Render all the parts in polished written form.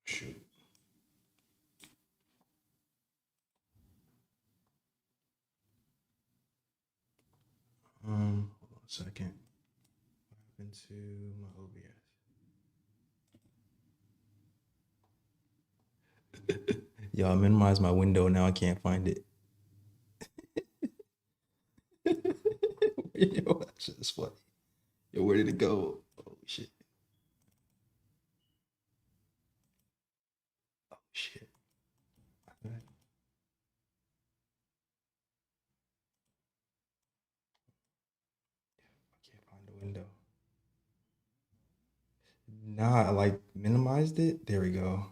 Shoot. Hold on a second. What happened to my OBS? Yo, I minimized my window. Now I can't find it. Yo, that's just funny. Yo, where did it go? Oh shit. Oh shit. I can't find the window. Nah, I like minimized it. There we go.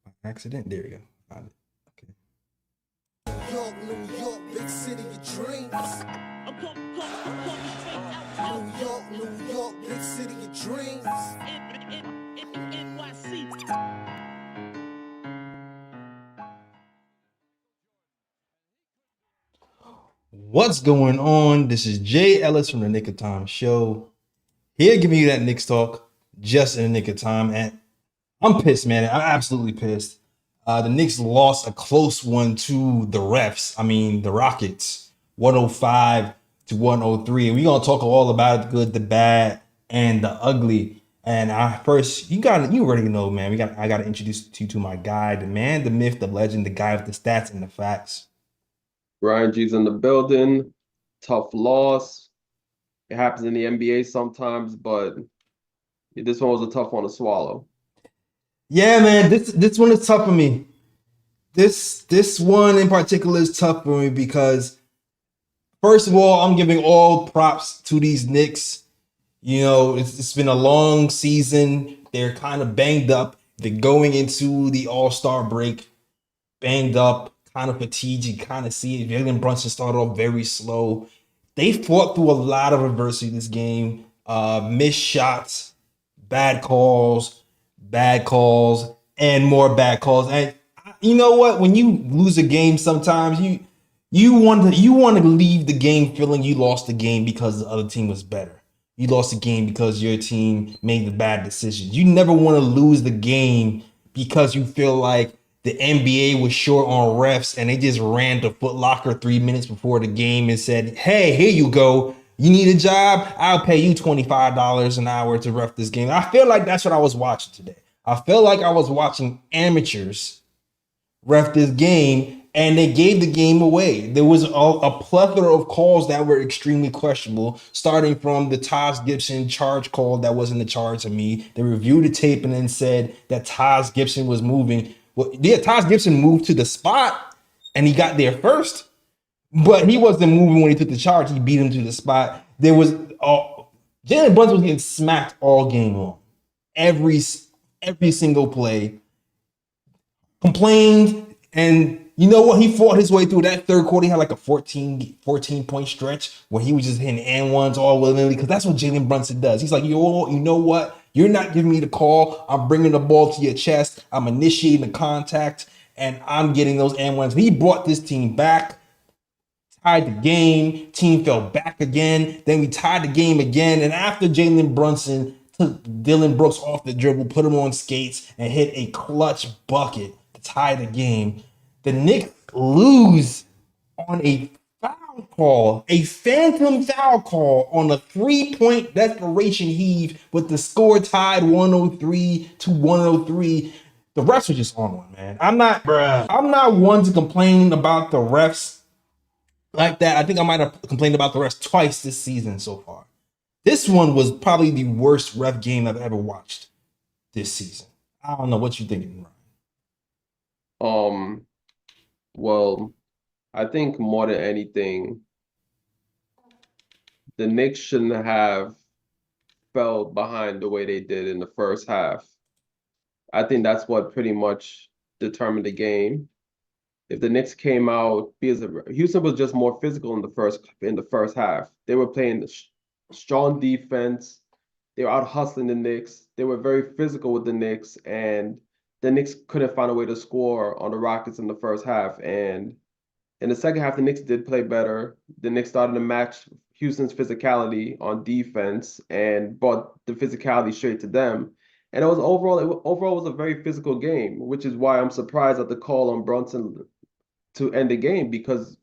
By accident. There we go. Found it. Okay. York, New York, big city of dreams. New York, big city of dreams. What's going on? This is Jay Ellis from the Knick of Time show. Here giving you that Knicks talk just in the nick of time. And I'm pissed, man. I'm absolutely pissed. The Knicks lost a close one to the refs. I mean, the Rockets, 105-103. And we're gonna talk all about it, the good, the bad, and the ugly. And first, you already know, man. I gotta introduce you to my guy, the man, the myth, the legend, the guy with the stats and the facts. Ryan G's in the building. Tough loss. It happens in the NBA sometimes, but this one was a tough one to swallow. Yeah, man, this one is tough for me. This one in particular is tough for me because, first of all, I'm giving all props to these Knicks. You know, it's been a long season. They're kind of banged up. They're going into the All-Star break, banged up, kind of fatigued. You kind of see it. Jalen Brunson started off very slow. They fought through a lot of adversity this game. Missed shots, bad calls, and more bad calls. And you know what? When you lose a game, sometimes you want to leave the game feeling you lost the game because the other team was better. You lost the game because your team made the bad decisions. You never want to lose the game because you feel like the NBA was short on refs and they just ran to Foot Locker 3 minutes before the game and said, "Hey, here you go. You need a job? I'll pay you $25 an hour to ref this game." I feel like that's what I was watching today. I feel like I was watching amateurs ref this game, and they gave the game away. There was a plethora of calls that were extremely questionable, starting from the Taj Gibson charge call that wasn't a charge to me. They reviewed the tape and then said that Taj Gibson was moving. Well, yeah, Taj Gibson moved to the spot, and he got there first, but he wasn't moving when he took the charge. He beat him to the spot. There was Jalen Brunson was getting smacked all game long, every single play. Complained, and you know what? He fought his way through that third quarter. He had like a 14 point stretch where he was just hitting and ones all willingly because that's what Jalen Brunson does. He's like, you know what? You're not giving me the call. I'm bringing the ball to your chest. I'm initiating the contact, and I'm getting those and ones. He brought this team back, tied the game. Team fell back again. Then we tied the game again. And after Jalen Brunson took Dylan Brooks off the dribble, put him on skates, and hit a clutch bucket to tie the game, the Knicks lose on a foul call, a phantom foul call on a 3-point desperation heave with the score tied 103-103. The refs are just on one, man. I'm not one to complain about the refs like that. I think I might have complained about the refs twice this season so far. This one was probably the worst ref game I've ever watched this season. I don't know what you thinking, Ryan. Well, I think more than anything, the Knicks shouldn't have fell behind the way they did in the first half. I think that's what pretty much determined the game. If the Knicks came out, because Houston was just more physical in the first half. They were playing strong defense. They were out hustling the Knicks. They were very physical with the Knicks, and the Knicks couldn't find a way to score on the Rockets in the first half. And in the second half, the Knicks did play better. The Knicks started to match Houston's physicality on defense and brought the physicality straight to them. And it was overall was a very physical game, which is why I'm surprised at the call on Brunson to end the game because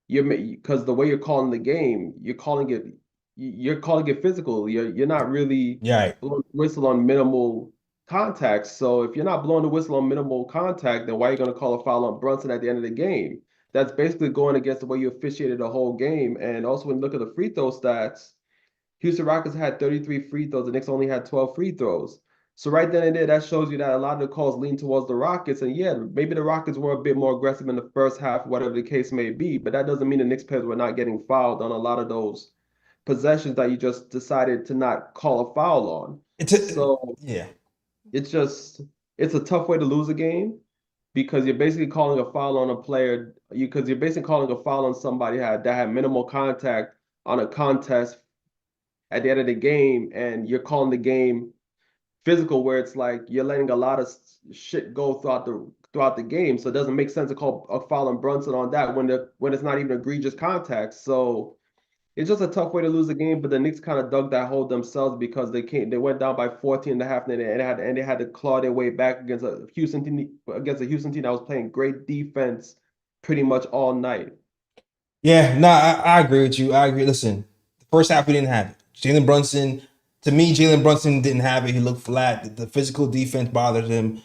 because the way you're calling the game, you're calling it physical. You're not really Yeah. blowing the whistle on minimal contact. So if you're not blowing the whistle on minimal contact, then why are you going to call a foul on Brunson at the end of the game? That's basically going against the way you officiated the whole game. And also when you look at the free throw stats, Houston Rockets had 33 free throws, the Knicks only had 12 free throws. So right then and there, that shows you that a lot of the calls lean towards the Rockets. And yeah, maybe the Rockets were a bit more aggressive in the first half, whatever the case may be. But that doesn't mean the Knicks players were not getting fouled on a lot of those possessions that you just decided to not call a foul on. So Yeah. it's a tough way to lose a game because you're basically calling a foul on a player because you're basically calling a foul on somebody that had minimal contact on a contest at the end of the game, and you're calling the game physical, where it's like you're letting a lot of shit go throughout the game. So it doesn't make sense to call a foul on Brunson on that when it's not even egregious contact. So it's just a tough way to lose the game. But the Knicks kind of dug that hole themselves because they went down by 14 and a half, and they had to claw their way back against a Houston team that was playing great defense pretty much all night. Yeah, no, I agree with you. I agree. Listen, the first half we didn't have it. Jalen Brunson, to me, Jalen Brunson didn't have it. He looked flat. The physical defense bothered him.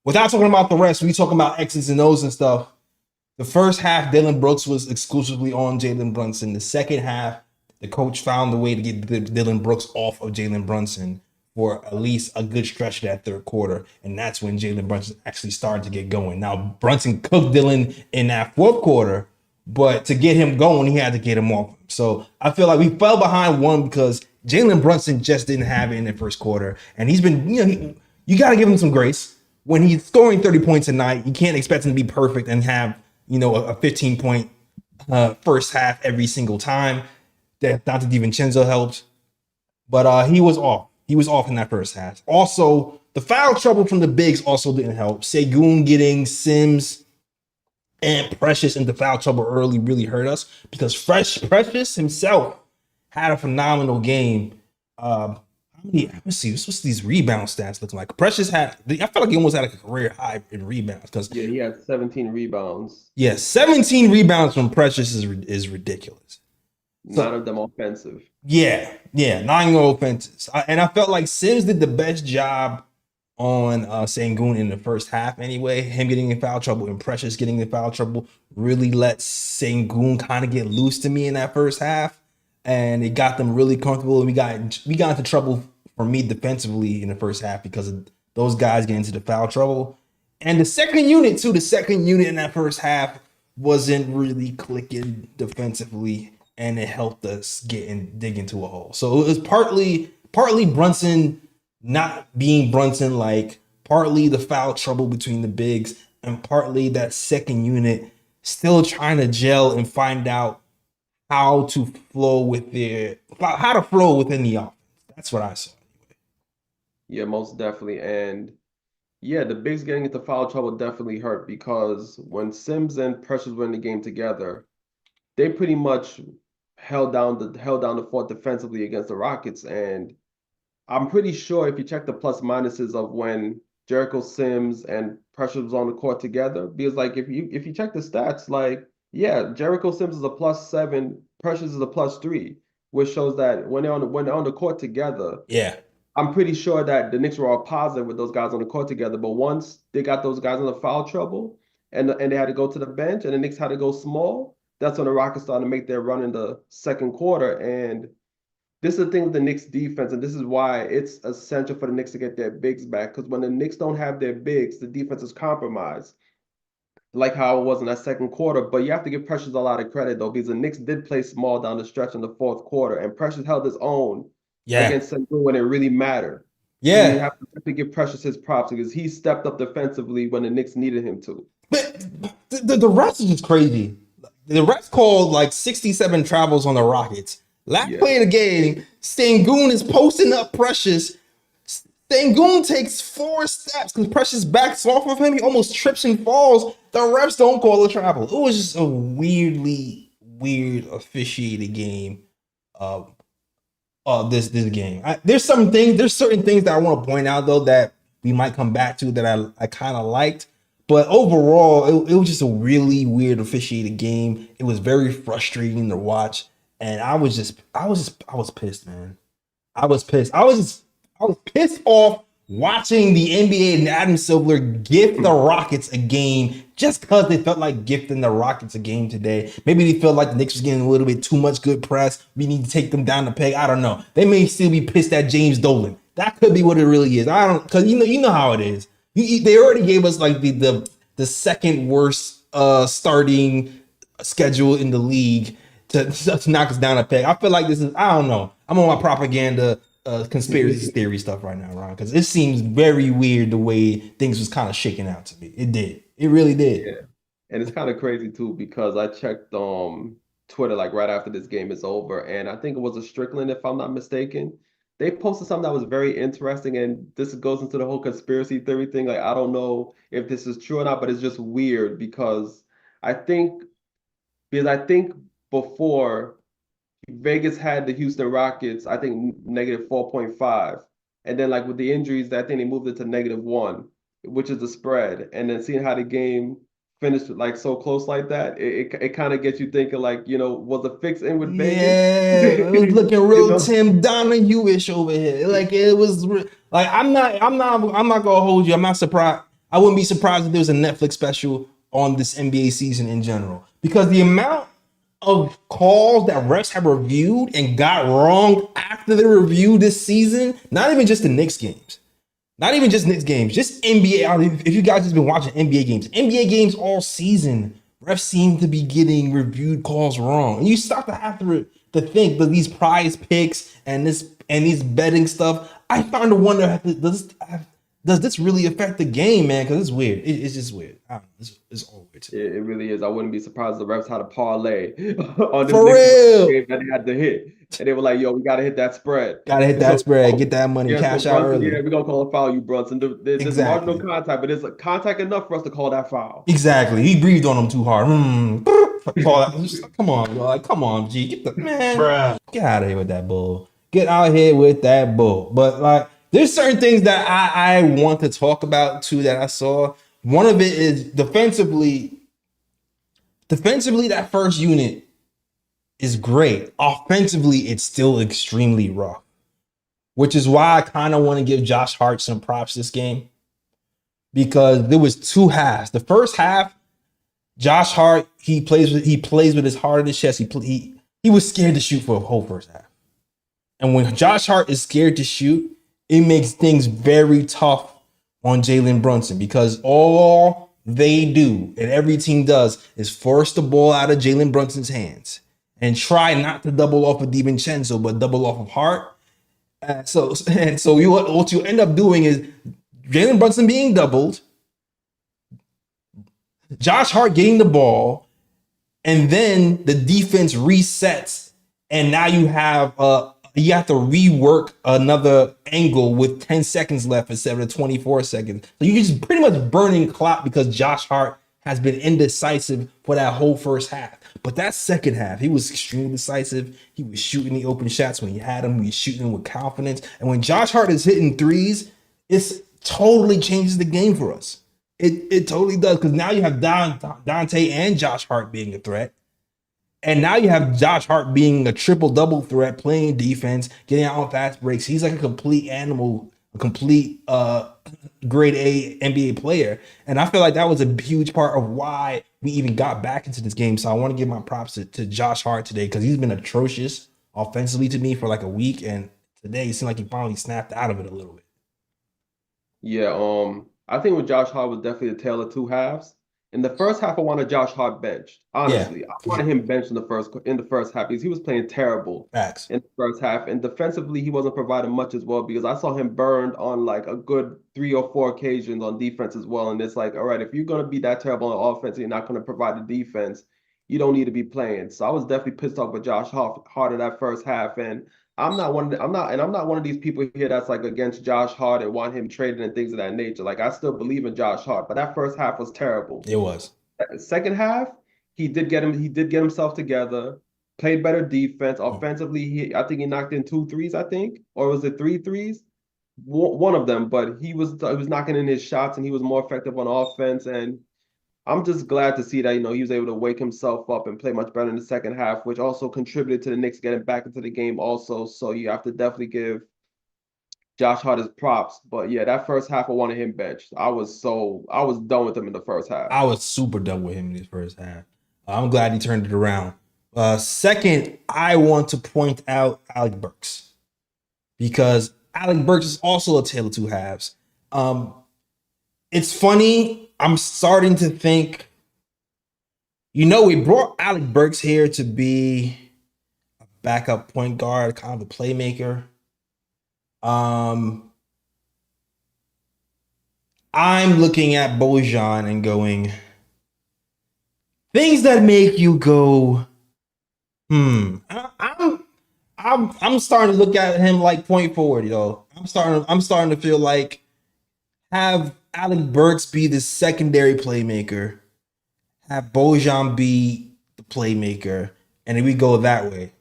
Without talking about the rest, we talking about X's and O's and stuff. The first half, Dylan Brooks was exclusively on Jalen Brunson. The second half, the coach found a way to get Dylan Brooks off of Jalen Brunson for at least a good stretch of that third quarter. And that's when Jalen Brunson actually started to get going. Now, Brunson cooked Dylan in that fourth quarter, but to get him going, he had to get him off him. So I feel like we fell behind one because Jalen Brunson just didn't have it in the first quarter. And he's been, you got to give him some grace. When he's scoring 30 points a night, you can't expect him to be perfect and have, a 15-point first half every single time. That Dante DiVincenzo helped. But he was off. He was off in that first half. Also, the foul trouble from the bigs also didn't help. Sengun getting Sims and Precious into foul trouble early really hurt us because Precious himself had a phenomenal game. Let's see, what's these rebound stats looking like? Precious had, I feel like he almost had like a career high in rebounds because he had 17 rebounds. Yeah, 17 rebounds from Precious is ridiculous. None of them offensive. Yeah, 9 offenses. And I felt like Sims did the best job on Sengun in the first half anyway. Him getting in foul trouble and Precious getting in foul trouble really let Sengun kind of get loose to me in that first half. And it got them really comfortable. And we got into trouble for me defensively in the first half because of those guys getting into the foul trouble. And the second unit in that first half wasn't really clicking defensively, and it helped us dig into a hole. So it was partly Brunson not being Brunson, like partly the foul trouble between the bigs, and partly that second unit still trying to gel and find out how to flow within the offense. That's what I saw. Yeah, most definitely. And yeah, the bigs getting into foul trouble definitely hurt because when Sims and Precious were in the game together, they pretty much held down the fort defensively against the Rockets. And I'm pretty sure if you check the plus minuses of when Jericho Sims and Precious was on the court together, because like if you check the stats, like yeah, Jericho Sims is a +7, Precious is a +3, which shows that when they're on the court together, Yeah. I'm pretty sure that the Knicks were all positive with those guys on the court together. But once they got those guys in the foul trouble and they had to go to the bench and the Knicks had to go small, that's when the Rockets started to make their run in the second quarter. And this is the thing with the Knicks defense, and this is why it's essential for the Knicks to get their bigs back. Because when the Knicks don't have their bigs, the defense is compromised, like how it was in that second quarter. But you have to give Precious a lot of credit, though, because the Knicks did play small down the stretch in the fourth quarter, and Precious held his own against Sengun when it really mattered. Yeah. So you have to give Precious his props because he stepped up defensively when the Knicks needed him to. But the refs is just crazy. The refs called like 67 travels on the Rockets. Last play of the game, Sengun is posting up Precious. Sengun takes 4 steps because Precious backs off of him. He almost trips and falls. The refs don't call a travel. It was just a weird officiated game. this game. There's certain things that I want to point out though that we might come back to that I kind of liked. But overall, it was just a really weird officiated game. It was very frustrating to watch, and I was pissed, man. I was pissed. I was pissed off watching the NBA and Adam Silver gift the Rockets a game just because they felt like gifting the Rockets a game today. Maybe they felt like the Knicks was getting a little bit too much good press. We need to take them down the peg. I don't know. They may still be pissed at James Dolan. That could be what it really is. I don't, because you know how it is. They already gave us like the second worst starting schedule in the league to knock us down a peg. I feel like this is, I don't know. I'm on my propaganda conspiracy theory stuff right now, Ron, because it seems very weird the way things was kind of shaking out to me. It did. It really did. Yeah. And it's kind of crazy too because I checked Twitter like right after this game is over, and I think it was a Strickland, if I'm not mistaken. They posted something that was very interesting, and this goes into the whole conspiracy theory thing. Like, I don't know if this is true or not, but it's just weird because I think I think before Vegas had the Houston Rockets, I think negative 4.5. And then like with the injuries, I think they moved it to -1, which is the spread. And then seeing how the game finished like so close like that, it kind of gets you thinking like, was the fix in with Vegas? Yeah, it was looking real Tim Donahue-ish over here. Like it was like I'm not gonna hold you. I'm not surprised. I wouldn't be surprised if there was a Netflix special on this NBA season in general because the amount of calls that refs have reviewed and got wrong after the review this season, not even just the Knicks games, just NBA. If you guys have been watching NBA games all season, refs seem to be getting reviewed calls wrong. And you start to have to think that these prize picks and these betting stuff, I find to wonder, does this really affect the game, man? Because it's weird. It's just weird. I don't know, it's all weird. It really is. I wouldn't be surprised if the refs had a parlay on this For real. game that they had to hit. And they were like, yo, we got to hit that spread. Gotta hit that spread, get that money, Yeah, cash so out Brunson, early. yeah, we're going to call a foul, you Brunson. There's Exactly. marginal contact, but it's a contact enough for us to call that foul. Exactly. He breathed on him too hard. Come on, bro. Like, come on, G. Get the man. Bruh. Get out of here with that bull. Get out here with that bull. But like, there's certain things that I want to talk about too that I saw. One of it is defensively. Defensively, that first unit is great. Offensively, it's still extremely rough, which is why I kind of want to give Josh Hart some props this game because there was two halves. The first half, Josh Hart, he plays with his heart in his chest. He was scared to shoot for a whole first half. And when Josh Hart is scared to shoot, it makes things very tough on Jalen Brunson because all they do, and every team does, is force the ball out of Jalen Brunson's hands and try not to double off of DiVincenzo, but double off of Hart. So what you end up doing is Jalen Brunson being doubled, Josh Hart getting the ball, and then the defense resets, and now you have to rework another angle with 10 seconds left instead of 24 seconds. So you're just pretty much burning clock because Josh Hart has been indecisive for that whole first half. But that second half, he was extremely decisive. He was shooting the open shots when he had them. He was shooting them with confidence. And when Josh Hart is hitting threes, it totally changes the game for us. It totally does because now you have Dante and Josh Hart being a threat. And now you have Josh Hart being a triple-double threat, playing defense, getting out on fast breaks. He's like a complete animal, a complete grade A NBA player. And I feel like that was a huge part of why we even got back into this game. So I want to give my props to Josh Hart today because he's been atrocious offensively to me for like a week. And today it seemed like he finally snapped out of it a little bit. Yeah, I think with Josh Hart was definitely a tale of two halves. In the first half, I wanted Josh Hart benched. Honestly, I wanted him benched in the first half because he was playing terrible Facts. in the first half. And defensively, he wasn't providing much as well because I saw him burned on like a good 3 or 4 occasions on defense as well. And it's like, all right, if you're gonna be that terrible on offense and you're not gonna provide the defense, you don't need to be playing. So I was definitely pissed off with Josh Hart in that first half. And I'm not one of these people here that's like against Josh Hart and want him traded and things of that nature. Like I still believe in Josh Hart, but that first half was terrible. It was. Second half, he did get himself together. played better defense. Offensively, I think he knocked in 2 threes, I think, or was it 3 threes? One of them, but he was knocking in his shots and he was more effective on offense. And I'm just glad to see that, he was able to wake himself up and play much better in the second half, which also contributed to the Knicks getting back into the game also. So you have to definitely give Josh Hart his props. But yeah, that first half I wanted him benched. I was done with him in the first half. I was super done with him in his first half. I'm glad he turned it around. Second, I want to point out Alec Burks because Alec Burks is also a tale of two halves. It's funny. I'm starting to think, we brought Alec Burks here to be a backup point guard, kind of a playmaker. I'm looking at Bojan and going, things that make you go, I'm starting to look at him like point forward, yo. I'm starting to feel like have Alec Burks be the secondary playmaker, have Bojan be the playmaker, and then we go that way.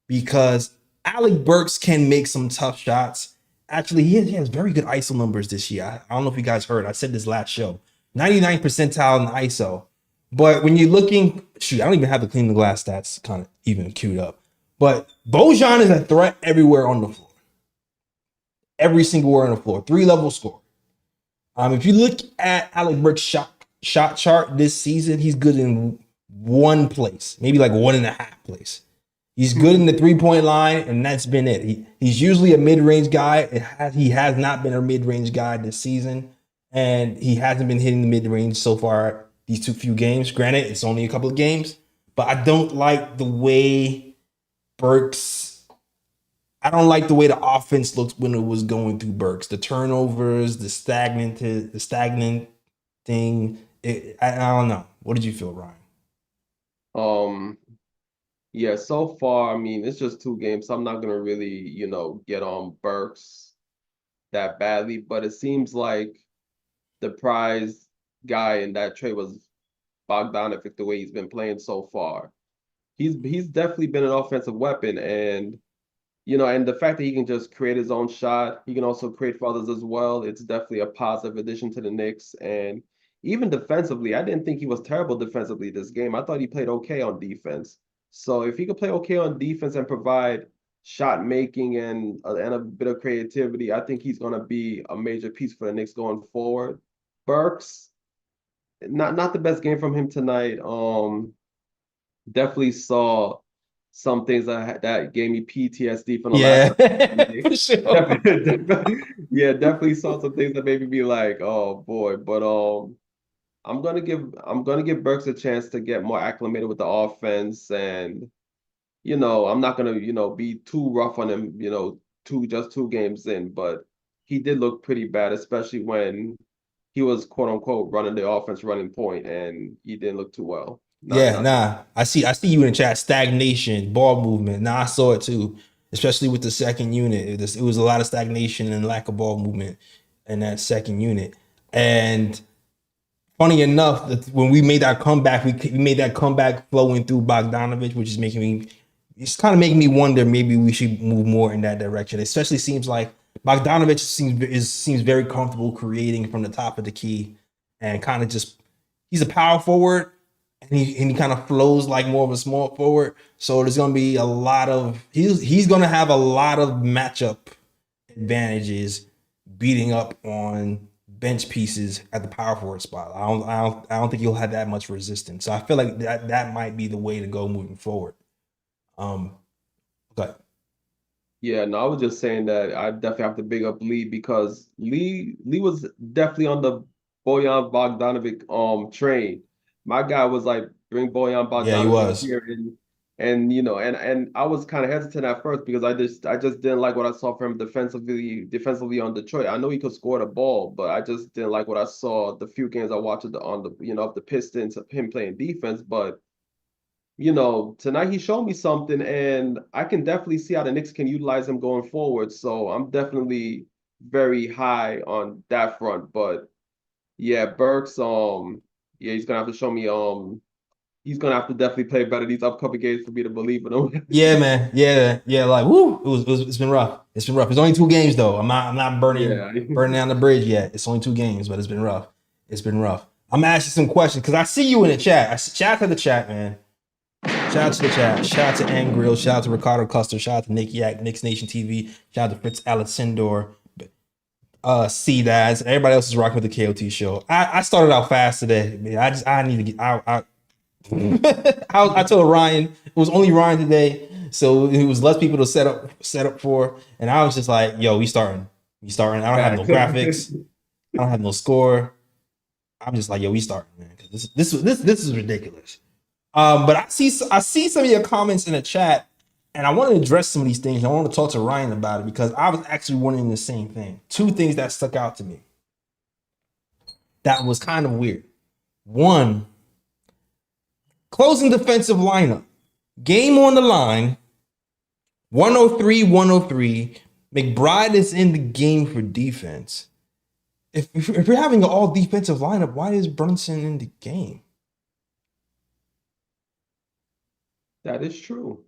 Because Alec Burks can make some tough shots. Actually, he has very good ISO numbers this year. I don't know if you guys heard. I said this last show. 99 percentile in ISO. But when you're looking, I don't even have the clean the glass stats kind of even queued up. But Bojan is a threat everywhere on the floor. Every single word on the floor. 3-level score. If you look at Alec Burks' shot chart this season, he's good in one place, maybe like 1.5 place. He's good in the 3-point line, and that's been it. He's usually a mid-range guy. He has not been a mid-range guy this season, and he hasn't been hitting the mid-range so far these few games. Granted, it's only a couple of games, but I don't like the way I don't like the way the offense looked when it was going through Burks. The turnovers, the stagnant thing. I don't know. What did you feel, Ryan? Yeah, so far, I mean, it's just 2 games, so I'm not gonna really, get on Burks that badly, but it seems like the prize guy in that trade was Bogdanovic, the way he's been playing so far. He's definitely been an offensive weapon, and and the fact that he can just create his own shot, he can also create for others as well. It's definitely a positive addition to the Knicks. And even defensively, I didn't think he was terrible defensively this game. I thought he played okay on defense. So if he could play okay on defense and provide shot making and a bit of creativity, I think he's going to be a major piece for the Knicks going forward. Burks, not the best game from him tonight. Definitely saw some things that gave me PTSD from the last Yeah, time. for sure. Yeah, definitely saw some things that made me be like, oh boy. But I'm gonna give Burks a chance to get more acclimated with the offense, and I'm not gonna be too rough on him. Just 2 games in, but he did look pretty bad, especially when he was quote unquote running the offense, running point, and he didn't look too well. Yeah, Not too. nah. I see you in the chat. Stagnation, ball movement. Nah, I saw it too, especially with the second unit. It was a lot of stagnation and lack of ball movement in that second unit. And funny enough, that when we made that comeback, we made that comeback flowing through Bogdanovich, which is it's kind of making me wonder maybe we should move more in that direction. It especially seems like Bogdanovich seems very comfortable creating from the top of the key and kind of just he's a power forward and he kind of flows like more of a small forward. So there's gonna be a lot of he's gonna have a lot of matchup advantages beating up on bench pieces at the power forward spot. I don't think he'll have that much resistance. So I feel like that might be the way to go moving forward. Okay. Yeah, no, I was just saying that I definitely have to big up Lee because Lee was definitely on the Bojan Bogdanovic train. My guy was like, bring Bojan Yeah, he Bogdanovic was. here, and I was kind of hesitant at first because I just didn't like what I saw from him defensively on Detroit. I know he could score the ball, but I just didn't like what I saw the few games I watched on the of the Pistons of him playing defense, but tonight he showed me something, and I can definitely see how the Knicks can utilize him going forward. So I'm definitely very high on that front. But yeah, Burks, yeah, he's gonna have to show me he's gonna have to definitely play better these upcoming games for me to believe in him. Yeah, man. Yeah. Like, woo. It's been rough. It's been rough. It's only 2 games though. I'm not Yeah. burning down the bridge yet. It's only 2 games, but it's been rough. It's been rough. I'm gonna ask you some questions because I see you in the chat. Shout out to the chat, man. Shout out to the chat. Shout out to Ann Grill. Shout out to Ricardo Custer. Shout out to Nick Yak, Knicks Nation TV. Shout out to Fritz Alessandor. C Dads. Everybody else is rocking with the KOT show. I started out fast today. Man, I need to get out. I told Ryan it was only Ryan today, so it was less people to set up for, and I was just like, "Yo, we starting. I don't have no graphics. I don't have no score. I'm just like, yo, we starting, man. Because this is ridiculous." But I see some of your comments in the chat, and I want to address some of these things. I want to talk to Ryan about it because I was actually wondering the same thing. 2 things that stuck out to me that was kind of weird. One, closing defensive lineup. Game on the line, 103-103. McBride is in the game for defense. If you're having an all defensive lineup, why is Brunson in the game? That is true.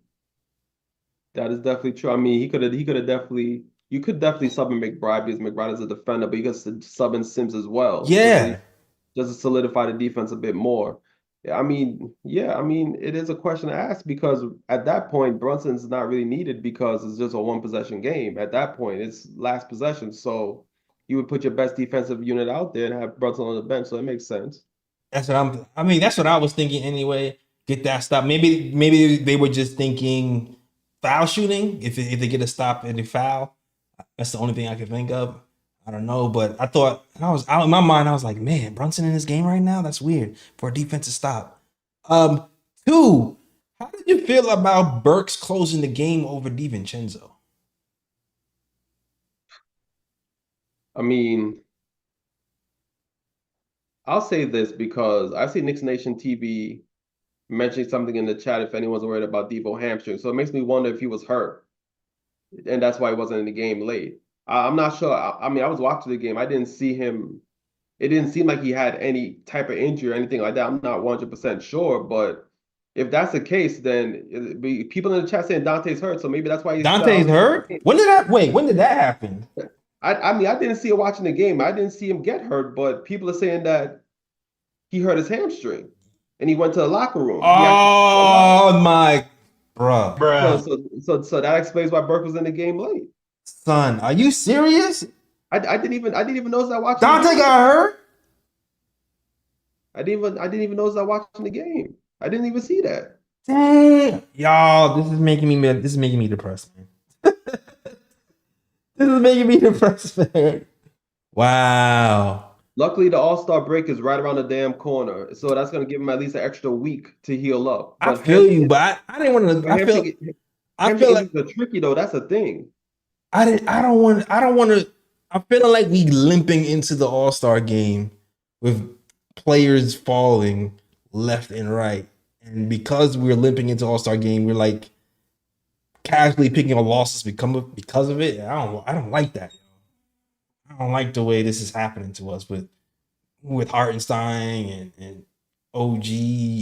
That is definitely true. I mean, he could have definitely, you could definitely sub in McBride because McBride is a defender, but you could sub in Sims as well. Yeah. Just to solidify the defense a bit more. I mean, it is a question to ask because at that point, Brunson's not really needed because it's just a 1-possession game. At that point, it's last possession. So you would put your best defensive unit out there and have Brunson on the bench. So it makes sense. That's what I was thinking anyway. Get that stop. Maybe they were just thinking foul shooting. If they get a stop and a foul, that's the only thing I could think of. I don't know, but I thought I was out in my mind. I was like, man, Brunson in this game right now. That's weird for a defensive stop. 2, how did you feel about Burks closing the game over DiVincenzo? I mean, I'll say this because I see Knicks Nation TV mentioning something in the chat if anyone's worried about Devo hamstring. So it makes me wonder if he was hurt, and that's why he wasn't in the game late. I'm not sure. I mean, I was watching the game. I didn't see him. It didn't seem like he had any type of injury or anything like that. I'm not 100% sure, but if that's the case, then people in the chat saying Dante's hurt, so maybe that's why he's Dante's hurt? When did that happen? I mean, I didn't see it watching the game. I didn't see him get hurt, but people are saying that he hurt his hamstring and he went to the locker room. Oh my, bruh. So that explains why Burke was in the game late. Son, are you serious? I didn't even notice that watching. Dante got hurt. I didn't even notice that watching the game. I didn't even see that. Dang, y'all, this is making me depressed, man. This is making me depressed, man. Wow. Luckily, the All-Star break is right around the damn corner, so that's gonna give him at least an extra week to heal up. But I feel you, but I didn't want to. I feel like it's tricky though. That's the thing. I don't want to. I'm feeling like we limping into the All-Star game with players falling left and right, and because we're limping into All-Star game, we're like casually picking up losses because of it. I don't like that. I don't like the way this is happening to us with Hartenstein and OG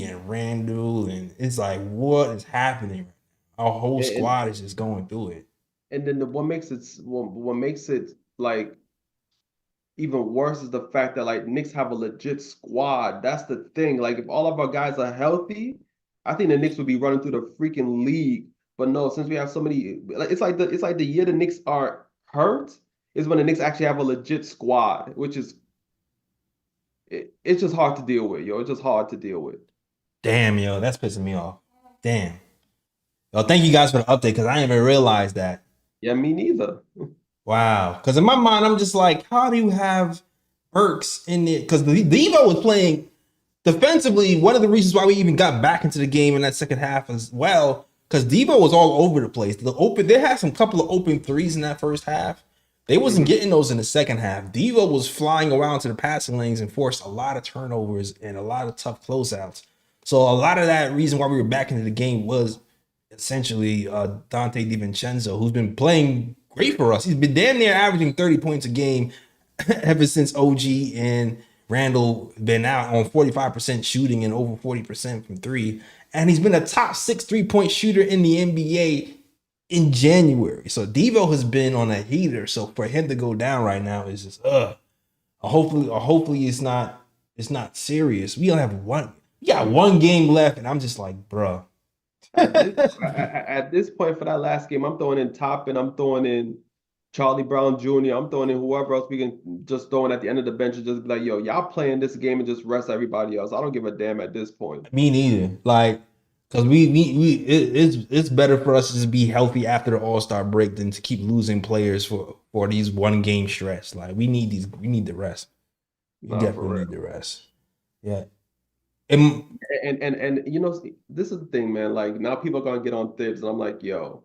and Randall, and it's like, what is happening? Our whole squad is just going through it. And then what makes it like even worse is the fact that like Knicks have a legit squad. That's the thing. Like if all of our guys are healthy, I think the Knicks would be running through the freaking league. But no, since we have so many, like it's like the year the Knicks are hurt is when the Knicks actually have a legit squad, which is it's just hard to deal with, yo. It's just hard to deal with. Damn, yo, that's pissing me off. Damn. Well, thank you guys for the update because I didn't even realize that. Yeah, me neither. Wow. Because in my mind, I'm just like, how do you have Burks in there? Because the Devo was playing defensively. One of the reasons why we even got back into the game in that second half as well, because Devo was all over the place. They had some couple of open threes in that first half. They wasn't getting those in the second half. Devo was flying around to the passing lanes and forced a lot of turnovers and a lot of tough closeouts. So a lot of that reason why we were back into the game was essentially Dante DiVincenzo, who's been playing great for us. He's been damn near averaging 30 points a game ever since OG and Randall been out on 45% shooting and over 40% from three. And he's been a top 6 3-point shooter in the NBA in January. So Devo has been on a heater. So for him to go down right now is just hopefully it's not serious. We got one game left, and I'm just like, bro. At this point for that last game, I'm throwing in Toppin, I'm throwing in Charlie Brown Jr., I'm throwing in whoever else we can just throw in at the end of the bench and just be like, yo, y'all playing this game and just rest everybody else. I don't give a damn at this point. Me neither. Like, because it's better for us to just be healthy after the All-Star break than to keep losing players for these one game stress. Like, we need the rest. We definitely need the rest. Yeah. And you know, this is the thing, man. Like, now people are gonna get on Thibs, and I'm like, yo,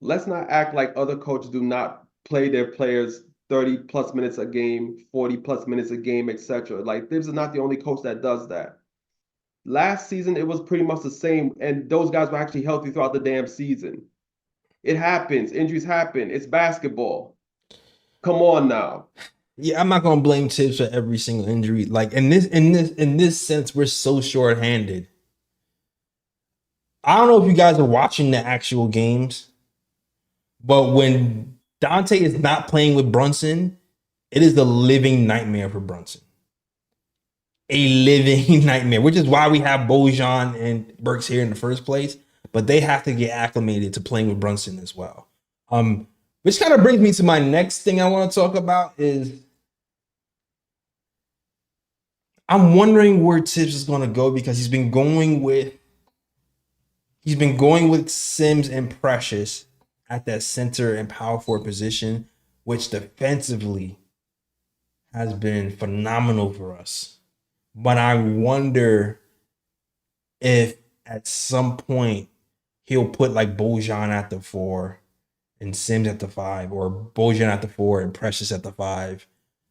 let's not act like other coaches do not play their players 30 plus minutes a game, 40 plus minutes a game, etc. Like, Thibs is not the only coach that does that. Last season, it was pretty much the same, and those guys were actually healthy throughout the damn season. It happens. Injuries happen. It's basketball. Come on now. Yeah, I'm not gonna blame Tibbs for every single injury. Like in this sense, we're so short-handed. I don't know if you guys are watching the actual games, but when Dante is not playing with Brunson, it is the living nightmare for Brunson. A living nightmare, which is why we have Bojan and Burks here in the first place. But they have to get acclimated to playing with Brunson as well. Which kind of brings me to my next thing I want to talk about is I'm wondering where Tibbs is going to go because he's been going with Sims and Precious at that center and power forward position, which defensively has been phenomenal for us. But I wonder if at some point he'll put like Bojan at the 4 and Sims at the 5, or Bojan at the 4 and Precious at the 5,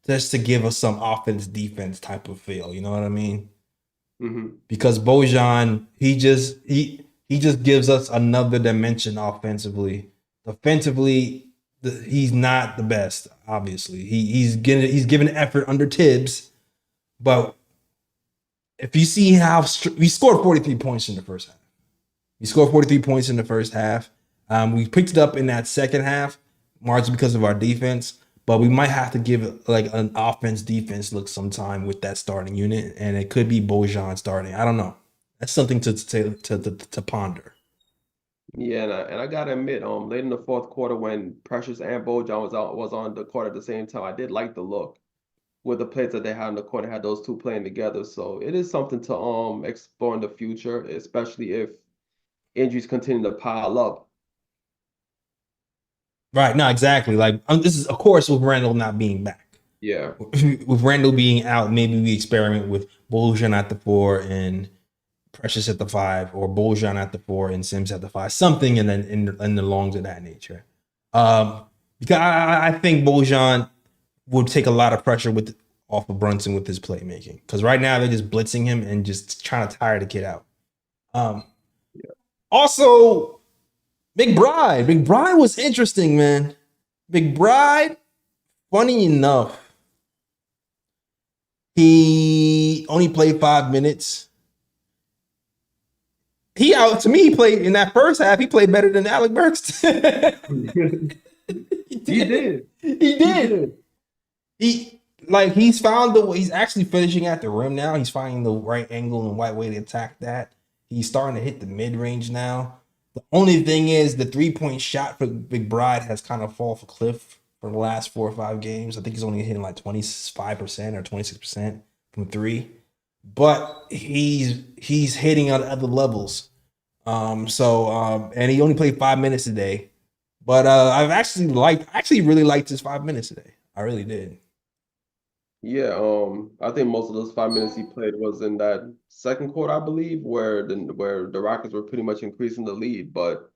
just to give us some offense defense type of feel. You know what I mean? Mm-hmm. Because Bojan, he just gives us another dimension offensively. Defensively, he's not the best. Obviously, he's given effort under Tibbs, but if you see how we scored 43 points in the first half, we picked it up in that second half, largely because of our defense. But we might have to give it like an offense-defense look sometime with that starting unit, and it could be Bojan starting. I don't know. That's something to ponder. Yeah, and I gotta admit, late in the fourth quarter when Precious and Bojan was on the court at the same time, I did like the look with the plays that they had on the court. They had those two playing together, so it is something to explore in the future, especially if injuries continue to pile up. Right? No, exactly. Like this is, of course, with Randall not being back. Yeah. With Randall being out, maybe we experiment with Bojan at the 4 and Precious at the 5, or Bojan at the 4 and Sims at the 5, something in the longs of that nature. Because I think Bojan would take a lot of pressure off of Brunson with his playmaking. Because right now they're just blitzing him and just trying to tire the kid out. Also, McBride was interesting, man. McBride, funny enough, he only played 5 minutes. To me, he played in that first half. He played better than Alec Burks. He did. He's found the way. He's actually finishing at the rim now. He's finding the right angle and right way to attack that. He's starting to hit the mid range now. The only thing is the 3-point shot for McBride has kind of fallen off a cliff for the last 4 or 5 games. I think he's only hitting like 25% or 26% from 3. But he's hitting on other levels. And he only played 5 minutes today. But I've actually really liked his 5 minutes today. I really did. Yeah, I think most of those 5 minutes he played was in that second quarter, I believe, where the Rockets were pretty much increasing the lead. But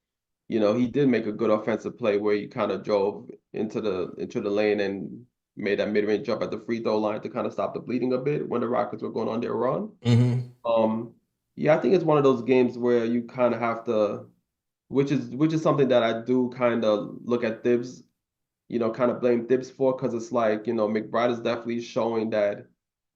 you know, he did make a good offensive play where he kind of drove into the lane and made that mid-range jump at the free throw line to kind of stop the bleeding a bit when the Rockets were going on their run. Mm-hmm. Yeah, I think it's one of those games where you kind of have to, which is something that I do kind of look at Thibs, kind of blame Thibs for, because it's like, McBride is definitely showing that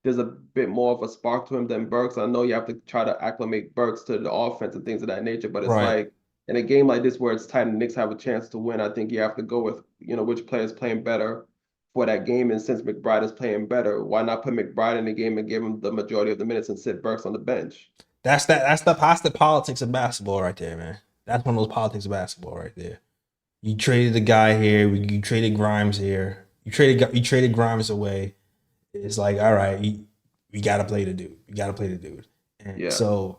there's a bit more of a spark to him than Burks. I know you have to try to acclimate Burks to the offense and things of that nature, but it's Right. like in a game like this where it's tight and the Knicks have a chance to win, I think you have to go with, which player is playing better for that game. And since McBride is playing better, why not put McBride in the game and give him the majority of the minutes and sit Burks on the bench? That's the politics of basketball right there, man. That's one of those politics of basketball right there. You traded the guy here. You traded Grimes here. You traded Grimes away. It's like, all right, you got to play the dude. You got to play the dude. And Yeah. so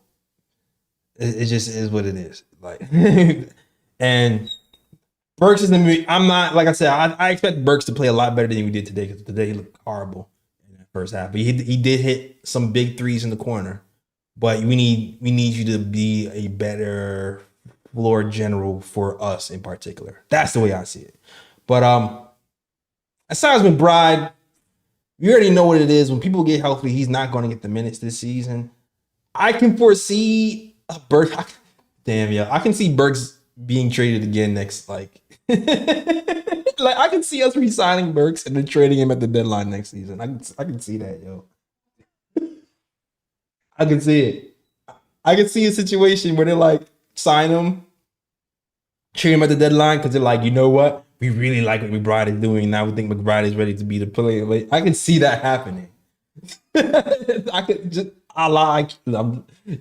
it just is what it is. Like, and Burks is the me. I'm not, like I said, I expect Burks to play a lot better than we did today, because today he looked horrible in the first half. But he did hit some big threes in the corner. But we need you to be a better floor general for us in particular. That's the way I see it. But aside from McBride, you already know what it is. When people get healthy, he's not going to get the minutes this season. I can foresee Burks. Damn, yeah, I can see Burks being traded again next. Like, like I can see us re-signing Burks and then trading him at the deadline next season. I can see that, yo. I can see it. I can see a situation where they're like, sign him, trade him at the deadline, because they're like, you know what? We really like what McBride is doing. Now we think McBride is ready to be the player. Like, I can see that happening. I could just,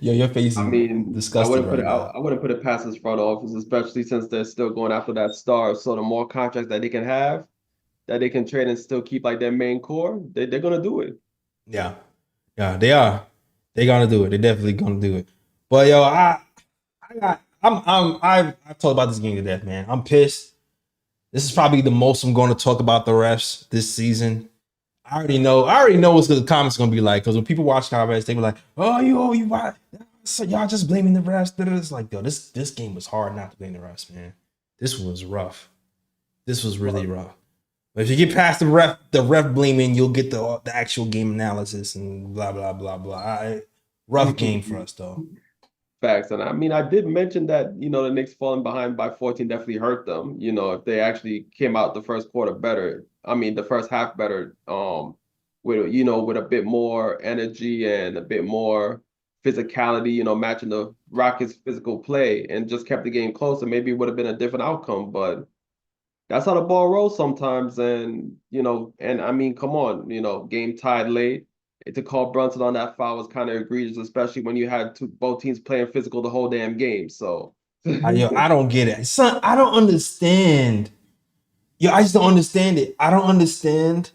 your face is I mean, disgusting right now. I wouldn't put it past his front office, especially since they're still going after that star. So the more contracts that they can have, that they can trade and still keep like their main core, they're gonna do it. Yeah, they are. They're gonna do it. They're definitely gonna do it. But yo, I've talked about this game to death, man. I'm pissed. This is probably the most I'm going to talk about the refs this season. I already know what the comments going to be like, because when people watch comments, they be like, you why? So y'all just blaming the refs. It's like, yo, this game was hard not to blame the refs, man. This was rough. This was really rough. But if you get past the ref blaming, you'll get the actual game analysis and blah blah blah blah. Rough game for us though. Facts. And I mean, I did mention that, the Knicks falling behind by 14 definitely hurt them. If they actually came out the first quarter better, I mean, the first half better, with a bit more energy and a bit more physicality, matching the Rockets' physical play, and just kept the game closer, maybe it would have been a different outcome. But that's how the ball rolls sometimes. And, and I mean, come on, game tied late. To call Brunson on that foul was kind of egregious, especially when you had both teams playing physical the whole damn game. So, I don't get it, son. I don't understand. I just don't understand it. I don't understand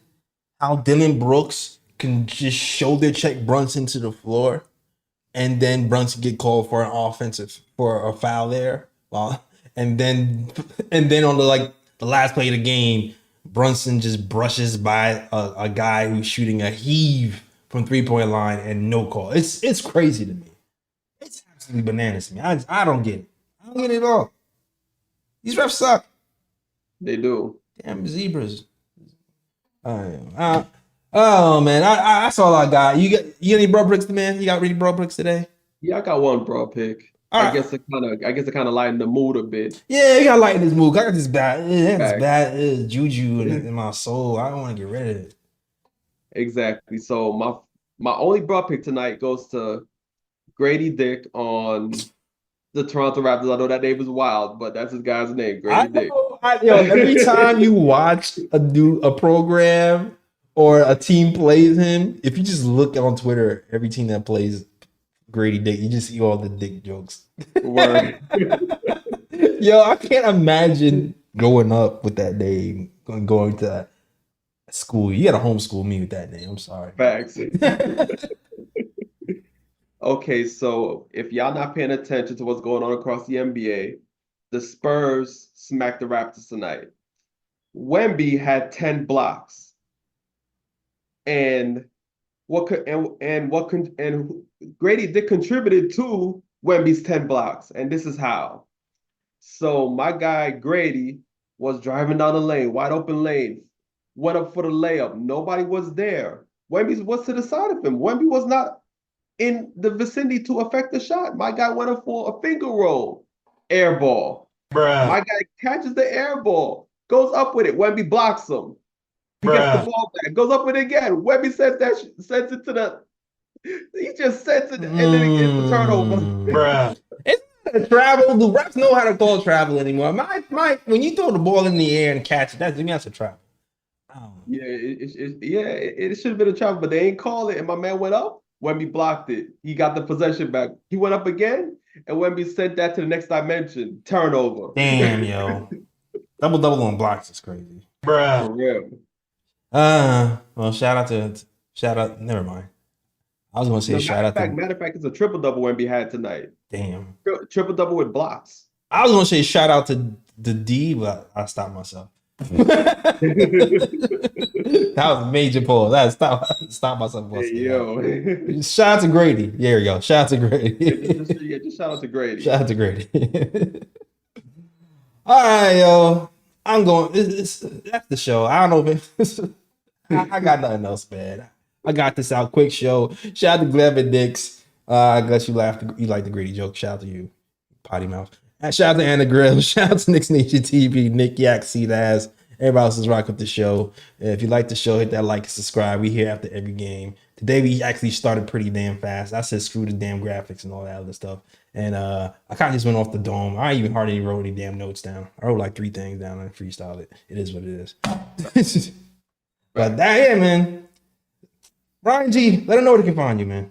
how Dylan Brooks can just shoulder check Brunson to the floor, and then Brunson get called for a foul there. Well, and then on the last play of the game, Brunson just brushes by a guy who's shooting a heave from 3-point line and no call. It's crazy to me. It's absolutely bananas to me. I don't get it. I don't get it at all. These refs suck. They do. Damn zebras. Oh man, that's all I got. You got any bro bricks, man? You got any bro bricks today? Yeah, I got one bro pick. All I right. guess to kind of lighten the mood a bit. Yeah, you got light in this mood. I got this bad juju in my soul. I don't want to get rid of it. Exactly. So my only bro pick tonight goes to Grady Dick on the Toronto Raptors. I know that name is wild, but that's his guy's name, Grady Dick. Every time you watch a program or a team plays him, if you just look on Twitter, every team that plays Grady Dick, you just see all the dick jokes. Word. Yo, I can't imagine growing up with that name, going to school. You gotta homeschool me with that name. I'm sorry. Facts. Okay, so if y'all not paying attention to what's going on across the NBA, the Spurs smacked the Raptors tonight. Wemby had 10 blocks. And Grady Dick contributed to Wemby's 10 blocks, and this is how. So my guy Grady was driving down the lane, wide open lane, went up for the layup. Nobody was there. Wemby was to the side of him. Wemby was not in the vicinity to affect the shot. My guy went up for a finger roll, air ball. Bruh. My guy catches the air ball, goes up with it. Wemby blocks him. He gets the ball back, goes up with it again. Webby sends it to the. He just sends it, and then it gets the turnover. It's not travel. The refs know how to call travel anymore. When you throw the ball in the air and catch it, that's a travel. Yeah, it should have been a travel, but they ain't called it. And my man went up. Wemby blocked it. He got the possession back. He went up again, and Wemby sent that to the next dimension. Turnover. Damn, yo. Double on blocks is crazy. For real. Well, shout out. Never mind. I was gonna say shout out to. Matter of fact, it's a triple double Wemby had tonight. Damn. Triple double with blocks. I was gonna say shout out to the D, but I stopped myself. That was a major pause. That stop myself. Hey, yo. Shout out to Grady. There we go. Shout out to Grady. Just shout out to Grady. Shout out to Grady. All right, yo. I'm going. That's the show. I don't know if I got nothing else, man. I got this out quick show. Shout out to Gleb and Knicks. I guess you laughed. You like the Grady joke. Shout out to you, potty mouth. And shout out to Anna Grill. Shout out to Knicks Nation TV. Nick Yak, Seed Ass. Everybody else is rocking with the show. If you like the show, hit that like and subscribe. We here after every game. Today we actually started pretty damn fast. I said screw the damn graphics and all that other stuff. And I kind of just went off the dome. I even hardly wrote any damn notes down. I wrote like 3 things down and freestyled it. It is what it is. But that, yeah, man. Ryan G, let them know where they can find you, man.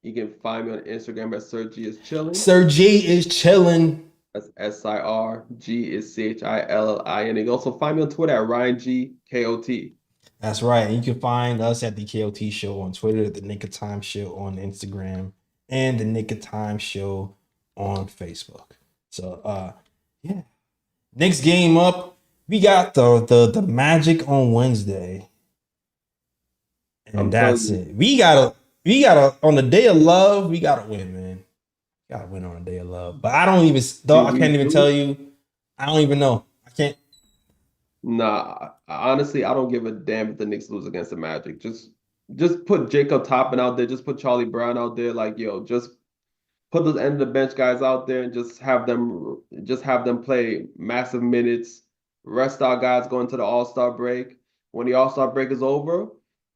You can find me on Instagram at Sir G is chilling. Sir G is chilling. That's SIR. G is CHILLIN. You can also find me on Twitter at Ryan G KOT. That's right. And you can find us at the KOT Show on Twitter, the Knick of Time Show on Instagram, and the Knick of Time Show on Facebook. So yeah. Next game up, we got the Magic on Wednesday. And that's it. We gotta on the day of love, we gotta win, man. Gotta win on a day of love. But I can't even tell you. I don't even know. I can't. Nah, honestly, I don't give a damn if the Knicks lose against the Magic. Just put Jacob Toppin out there. Just put Charlie Brown out there. Like, yo, just put those end of the bench guys out there and just have them play massive minutes. Rest our guys going to the All-Star break. When the All-Star break is over,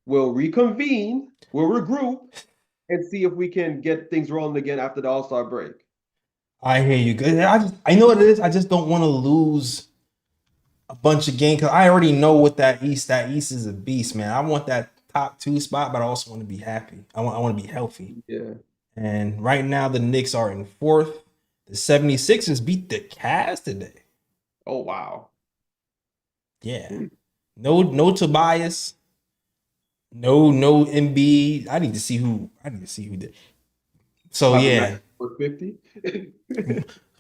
we'll reconvene. We'll regroup. And see if we can get things rolling again after the All-Star break. I hear you. I know what it is. I just don't want to lose a bunch of games because I already know what that East is a beast, man. I want that top 2 spot, but I also want to be happy. I want to be healthy. Yeah. And right now the Knicks are in 4th. The 76ers beat the Cavs today. Oh wow. Yeah. No Tobias. No Embiid. I need to see who did. So yeah. 450.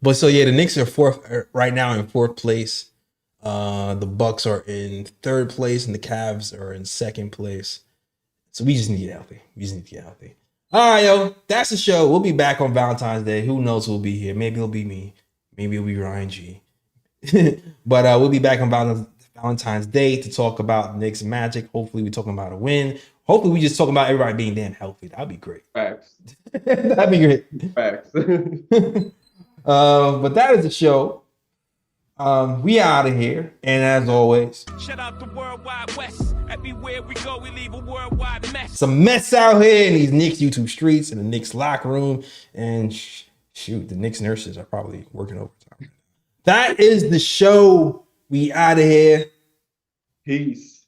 But so yeah, the Knicks are right now in 4th place. The Bucks are in 3rd place, and the Cavs are in 2nd place. So we just need to get healthy. All right, yo, that's the show. We'll be back on Valentine's Day. Who knows who'll be here? Maybe it'll be me. Maybe it'll be Ryan G. But we'll be back on Valentine's Day to talk about Knicks Magic. Hopefully we're talking about a win. Hopefully we just talking about everybody being damn healthy. That'd be great. Facts. That'd be great. Facts. But that is the show. We out of here. And as always, shout out the Worldwide West. Everywhere we go, we leave a worldwide mess. Some mess out here in these Knicks YouTube streets and the Knicks locker room. And shoot, the Knicks nurses are probably working overtime. That is the show. We out of here. Peace.